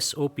SOP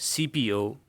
CPO,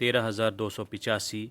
13,285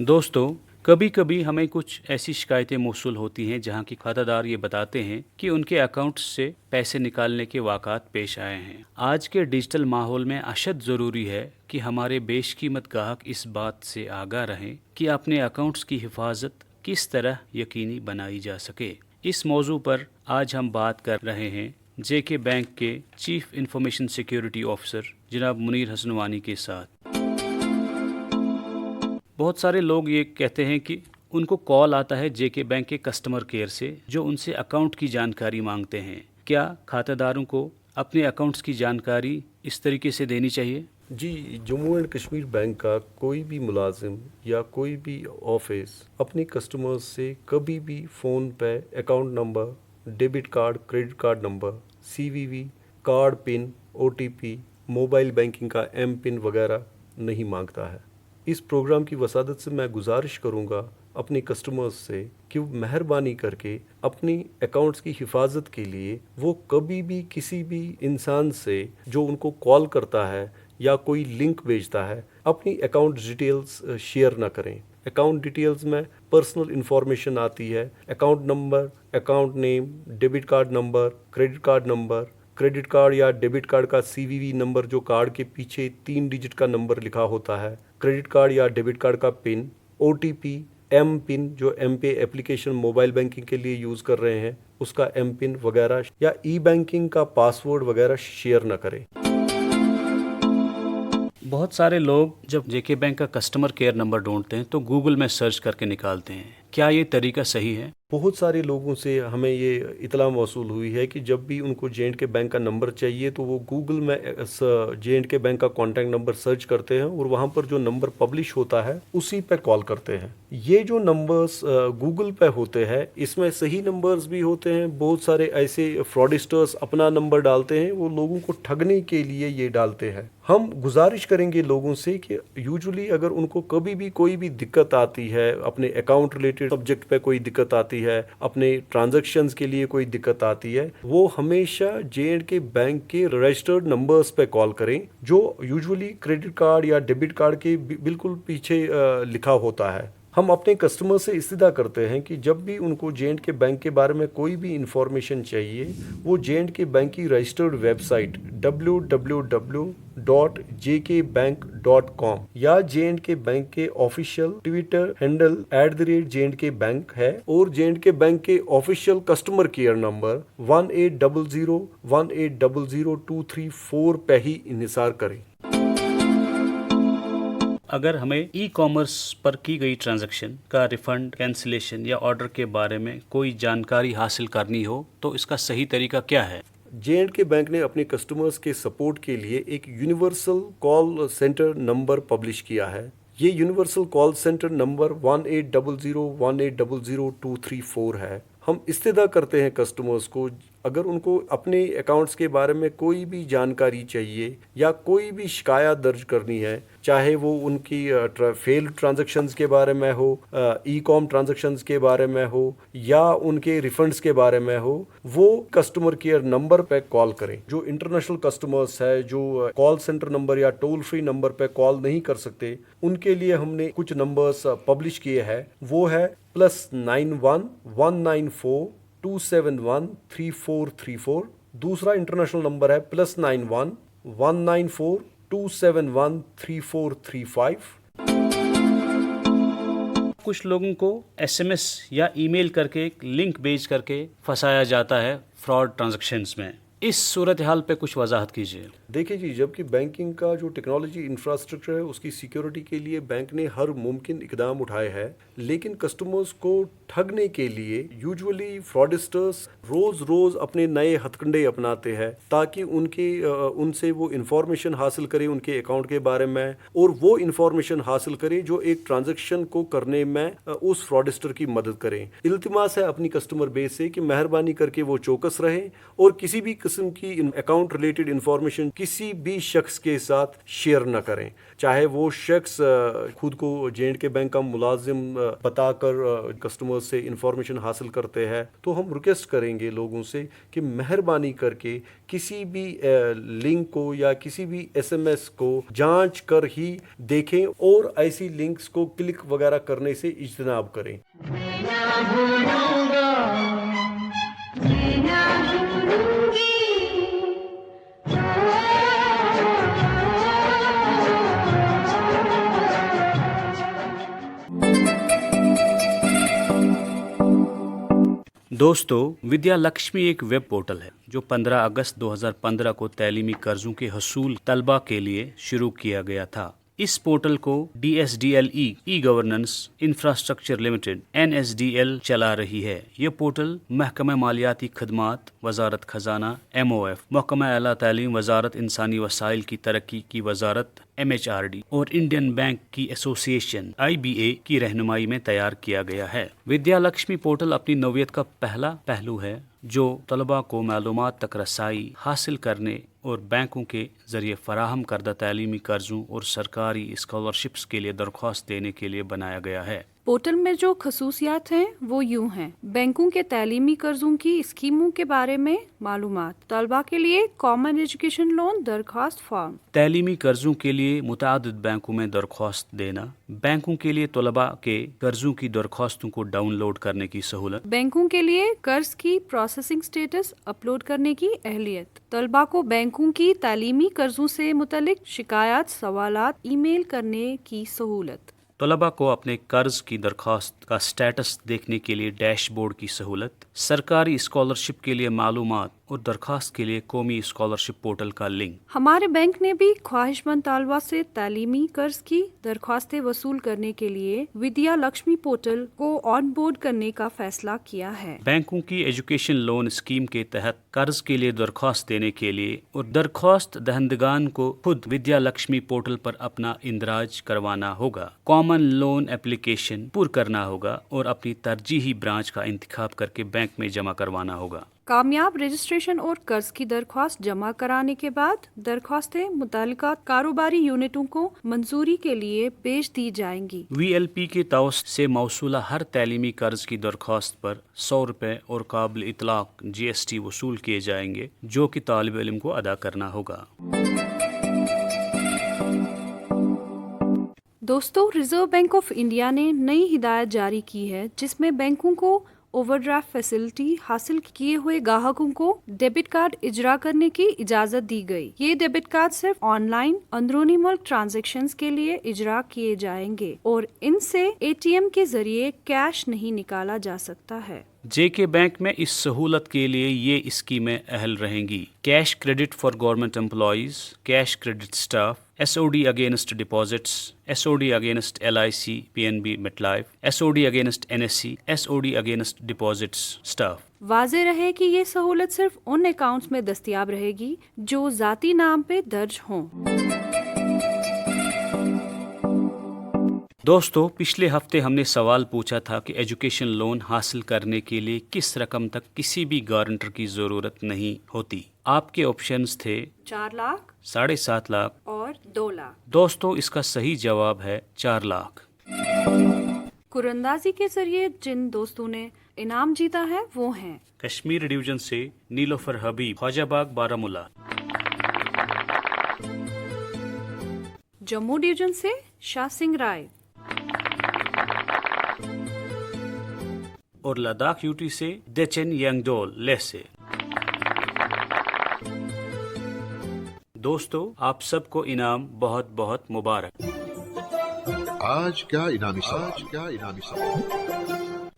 دوستو، کبھی کبھی ہمیں کچھ ایسی شکایتیں موصول ہوتی ہیں جہاں کی کھاتہ دار یہ بتاتے ہیں کہ ان کے اکاؤنٹس سے پیسے نکالنے کے واقعات پیش آئے ہیں۔ آج کے ڈیجیٹل ماحول میں اشد ضروری ہے کہ ہمارے بیش قیمت گاہک اس بات سے آگاہ رہیں کہ اپنے اکاؤنٹس کی حفاظت کس طرح یقینی بنائی جا سکے۔ اس موضوع پر آج ہم بات کر رہے ہیں جے کے بینک کے چیف انفارمیشن سیکیورٹی آفیسر جناب منیر حسن وانی کے ساتھ۔ بہت سارے لوگ یہ کہتے ہیں کہ ان کو کال آتا ہے جے کے بینک کے کسٹمر کیئر سے جو ان سے اکاؤنٹ کی جانکاری مانگتے ہیں۔ کیا کھاتہ داروں کو اپنے اکاؤنٹس کی جانکاری اس طریقے سے دینی چاہیے؟ جی، جموں اینڈ کشمیر بینک کا کوئی بھی ملازم یا کوئی بھی آفس اپنے کسٹمرز سے کبھی بھی فون پہ account number, debit card, credit card number, CVV، card pin, OTP، mobile banking کا ایم پن وغیرہ نہیں مانگتا ہے۔ اس پروگرام کی وسادت سے میں گزارش کروں گا اپنے کسٹمرز سے کہ وہ مہربانی کر کے اپنی اکاؤنٹس کی حفاظت کے لیے وہ کبھی بھی کسی بھی انسان سے جو ان کو کال کرتا ہے یا کوئی لنک بھیجتا ہے اپنی اکاؤنٹ ڈیٹیلز شیئر نہ کریں۔ اکاؤنٹ ڈیٹیلز میں پرسنل انفارمیشن آتی ہے، account number, account name, debit card number, credit card یا ڈیبٹ کارڈ کا CVV نمبر جو کارڈ کے پیچھے 3 ڈیجٹ کا نمبر لکھا ہوتا ہے، کریڈٹ کارڈ یا ڈیبٹ کارڈ کا پن، OTP، ایم پن جو M pay application mobile banking کے لیے یوز کر رہے ہیں اس کا ایم پن وغیرہ یا ای بینکنگ کا پاسورڈ وغیرہ شیئر نہ کریں۔ بہت سارے لوگ جب جے کے بینک کا کسٹمر کیئر نمبر ڈھونڈتے ہیں تو گوگل میں سرچ کر کے نکالتے ہیں۔ کیا یہ طریقہ صحیح ہے؟ بہت سارے لوگوں سے ہمیں یہ اطلاع موصول ہوئی ہے کہ جب بھی ان کو JNK بینک کا نمبر چاہیے تو وہ گوگل میں JNK بینک کا کانٹیکٹ نمبر سرچ کرتے ہیں اور وہاں پر جو نمبر پبلش ہوتا ہے اسی پہ کال کرتے ہیں۔ یہ جو نمبرز گوگل پہ ہوتے ہیں اس میں صحیح نمبرز بھی ہوتے ہیں، بہت سارے ایسے فراڈسٹرز اپنا نمبر ڈالتے ہیں، وہ لوگوں کو ٹھگنے کے لیے یہ ڈالتے ہیں۔ ہم گزارش کریں گے لوگوں سے کہ یوزلی اگر ان کو کبھی بھی کوئی بھی دقت آتی ہے، اپنے اکاؤنٹ ریلیٹڈ سبجیکٹ پہ کوئی دقت آتی ہے، اپنے ٹرانزیکشنز کے لیے کوئی دقت آتی ہے، وہ ہمیشہ JNK بینک کے رجسٹرڈ نمبرز پہ کال کریں جو یوزلی کریڈٹ کارڈ یا ڈیبٹ کارڈ کے بالکل پیچھے لکھا ہوتا ہے۔ ہم اپنے کسٹمر سے استدعا کرتے ہیں کہ جب بھی ان کو JNK بینک کے بارے میں کوئی بھی انفارمیشن چاہیے وہ JNK بینک کی رجسٹرڈ ویب سائٹ www.jkbank.com یا JNK بینک کے official Twitter handle @JNK bank ہے اور JNK بینک کے آفیشیل کسٹمر کیئر نمبر 18001800234234 پہ ہی انحصار کریں۔ اگر ہمیں ای کامرس پر کی گئی ٹرانزیکشن کا ریفنڈ، کینسلیشن یا آرڈر کے بارے میں کوئی جانکاری حاصل کرنی ہو تو اس کا صحیح طریقہ کیا ہے؟ JNK بینک نے اپنے کسٹمرز کے سپورٹ کے لیے ایک universal call centre number publish کیا ہے۔ یہ یونیورسل کال سینٹر نمبر 180018002334 ہے۔ ہم استدعا کرتے ہیں کسٹمرز کو اگر ان کو اپنے اکاؤنٹس کے بارے میں کوئی بھی جانکاری چاہیے یا کوئی بھی شکایت درج کرنی ہے، چاہے وہ ان کی فیلڈ ٹرانزیکشنز کے بارے میں ہو، ای کام ٹرانزیکشنز کے بارے میں ہو یا ان کے ریفنڈز کے بارے میں ہو، وہ کسٹمر کیئر نمبر پہ کال کریں۔ جو انٹرنیشنل کسٹمرز ہے جو کال سینٹر نمبر یا ٹول فری نمبر پہ کال نہیں کر سکتے، ان کے لیے ہم نے کچھ نمبرز پبلش کیے ہیں۔ وہ ہے +91 194 271 3434۔ دوسرا انٹرنیشنل نمبر ہے +91 194 271 3435۔ کچھ لوگوں کو SMS یا ای میل کر کے ایک لنک بھیج کر کے پھنسایا جاتا ہے فراڈ ٹرانزیکشنز میں۔ اس صورتحال پہ کچھ وضاحت کیجیے۔ دیکھیں جی، جبکہ بینکنگ کا جو ٹیکنالوجی انفراسٹرکچر ہے اس کی سیکیورٹی کے لیے بینک نے ہر ممکن اقدام اٹھائے ہیں، لیکن کسٹمرز کو ٹھگنے کے لیے یوزولی فراڈسٹرز روز اپنے نئے ہتھ کنڈے اپناتے ہیں تاکہ ان سے وہ انفارمیشن حاصل کرے ان کے اکاؤنٹ کے بارے میں، اور وہ انفارمیشن حاصل کرے جو ایک ٹرانزیکشن کو کرنے میں اس فراڈسٹر کی مدد کریں۔ التماس ہے اپنی کسٹمر بیس سے کہ مہربانی کر کے وہ چوکس رہیں اور کسی بھی قسم کی اکاؤنٹ ریلیٹڈ انفارمیشن کسی بھی شخص کے ساتھ شیئر نہ کریں، چاہے وہ شخص خود کو JNK بینک کا ملازم بتا کر کسٹمر سے انفارمیشن حاصل کرتے ہیں، تو ہم ریکویسٹ کریں گے لوگوں سے کہ مہربانی کر کے کسی بھی لنک کو یا کسی بھی SMS کو جانچ کر ہی دیکھیں اور ایسی لنکس کو کلک وغیرہ کرنے سے اجتناب کریں۔ دوستو، ودیا لکشمی ایک ویب پورٹل ہے جو 15 اگست 2015 کو تعلیمی قرضوں کے حصول طلبہ کے لیے شروع کیا گیا تھا۔ اس پورٹل کو DSDLE e governance infrastructure limited NSDL چلا رہی ہے۔ یہ پورٹل محکمہ مالیاتی خدمات، وزارت خزانہ MOF، محکمہ اعلیٰ تعلیم، وزارت انسانی وسائل کی ترقی کی وزارت MHRD اور انڈین بینک کی ایسوسی ایشن IBA کی رہنمائی میں تیار کیا گیا ہے۔ ودیا لکشمی پورٹل اپنی نوعیت کا پہلا پہلو ہے جو طلباء کو معلومات تک رسائی حاصل کرنے اور بینکوں کے ذریعے فراہم کردہ تعلیمی قرضوں اور سرکاری اسکالرشپس کے لیے درخواست دینے کے لیے بنایا گیا ہے۔ پورٹل میں جو خصوصیات ہیں وہ یوں ہیں: بینکوں کے تعلیمی قرضوں کی اسکیموں کے بارے میں معلومات، طلباء کے لیے کامن ایجوکیشن لون درخواست فارم، تعلیمی قرضوں کے لیے متعدد بینکوں میں درخواست دینا، بینکوں کے لیے طلباء کے قرضوں کی درخواستوں کو ڈاؤن لوڈ کرنے کی سہولت، بینکوں کے لیے قرض کی پروسیسنگ سٹیٹس اپلوڈ کرنے کی اہلیت، طلباء کو بینکوں کی تعلیمی قرضوں سے متعلق شکایات سوالات ای میل کرنے کی سہولت، طلباء کو اپنے قرض کی درخواست کا سٹیٹس دیکھنے کے لیے ڈیش بورڈ کی سہولت، سرکاری اسکالرشپ کے لیے معلومات اور درخواست کے لیے قومی اسکالرشپ پورٹل کا لنک۔ ہمارے بینک نے بھی خواہش مند طالبہ سے تعلیمی قرض کی درخواستیں وصول کرنے کے لیے ودیا لکشمی پورٹل کو آن بورڈ کرنے کا فیصلہ کیا ہے۔ بینکوں کی ایجوکیشن لون اسکیم کے تحت قرض کے لیے درخواست دینے کے لیے اور درخواست دہندگان کو خود ودیا لکشمی پورٹل پر اپنا اندراج کروانا ہوگا، کامن لون اپلیکیشن پر کرنا ہوگا اور اپنی ترجیحی برانچ کا انتخاب کر کے بینک میں جمع کروانا ہوگا۔ کامیاب رجسٹریشن اور قرض کی درخواست جمع کرانے کے بعد درخواستیں متعلقہ کاروباری یونٹوں کو منظوری کے لیے بھیج دی جائیں گی۔ VLP کے توسط سے موصولہ ہر تعلیمی قرض کی درخواست پر 100 روپے اور قابل اطلاق GST وصول کیے جائیں گے جو کہ طالب علم کو ادا کرنا ہوگا۔ دوستو، ریزرو بینک آف انڈیا نے نئی ہدایت جاری کی ہے جس میں بینکوں کو اوور ڈرافٹ فیسلٹی حاصل کیے ہوئے گاہکوں کو ڈیبٹ کارڈ اجرا کرنے کی اجازت دی گئی۔ یہ ڈیبٹ کارڈ صرف آن لائن اندرونی ملک ٹرانزیکشنز کے لیے اجرا کیے جائیں گے اور ان سے ATM کے ذریعے کیش نہیں نکالا جا سکتا ہے۔ JK بینک میں اس سہولت کے لیے یہ اسکیمیں اہل رہیں گی: cash credit for government employees, cash credit staff, SOD against deposits, SOD against LIC PNB MetLife, SOD against NSE، SOD against deposits staff. واضح رہے کہ یہ سہولت صرف ان اکاؤنٹس میں دستیاب رہے گی جو ذاتی نام پہ درج ہوں۔ دوستو، پچھلے ہفتے ہم نے سوال پوچھا تھا کہ ایجوکیشن لون حاصل کرنے کے لیے کس رقم تک کسی بھی گارنٹر کی ضرورت نہیں ہوتی۔ آپ کے آپشنز تھے 4 لاکھ، 7.5 لاکھ اور 2 لاکھ۔ دوستو، اس کا صحیح جواب ہے 4 لاکھ۔ قراندازی کے ذریعے جن دوستوں نے انعام جیتا ہے وہ ہیں: کشمیر ڈویژن سے نیلوفر حبیب، خواجہ باغ، بارہمولہ۔ جموں ڈویژن سے شاہ سنگھ رائے، اور لداخ UT سے دیچن ینگڈول لیہ سے۔ دوستو، آپ سب کو انعام بہت بہت مبارک۔ آج کیا انعامی سوال؟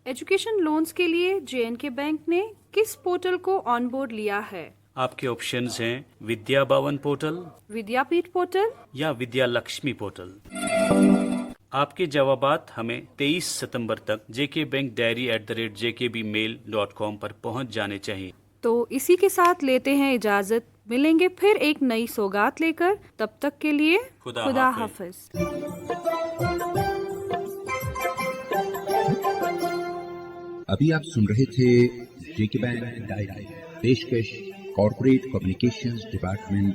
ایجوکیشن لونز کے لیے JNK بینک نے کس پورٹل کو آن بورڈ لیا ہے؟ آپ کے آپشنز ہیں ودیا بھون پورٹل، ودیا پیٹ پورٹل یا ودیا لکشمی پورٹل۔ آپ کے جوابات ہمیں 23 ستمبر تک jkbankdiary@jkbmail.com پر پہنچ جانے چاہیے۔ تو اسی کے ساتھ لیتے ہیں اجازت، ملیں گے پھر ایک نئی سوگات لے کر، تب تک کے لیے خدا حافظ۔ ابھی آپ سن رہے تھے JK بینک ڈائری، پیشکش کارپوریٹ کمیونیکیشنز ڈپارٹمنٹ،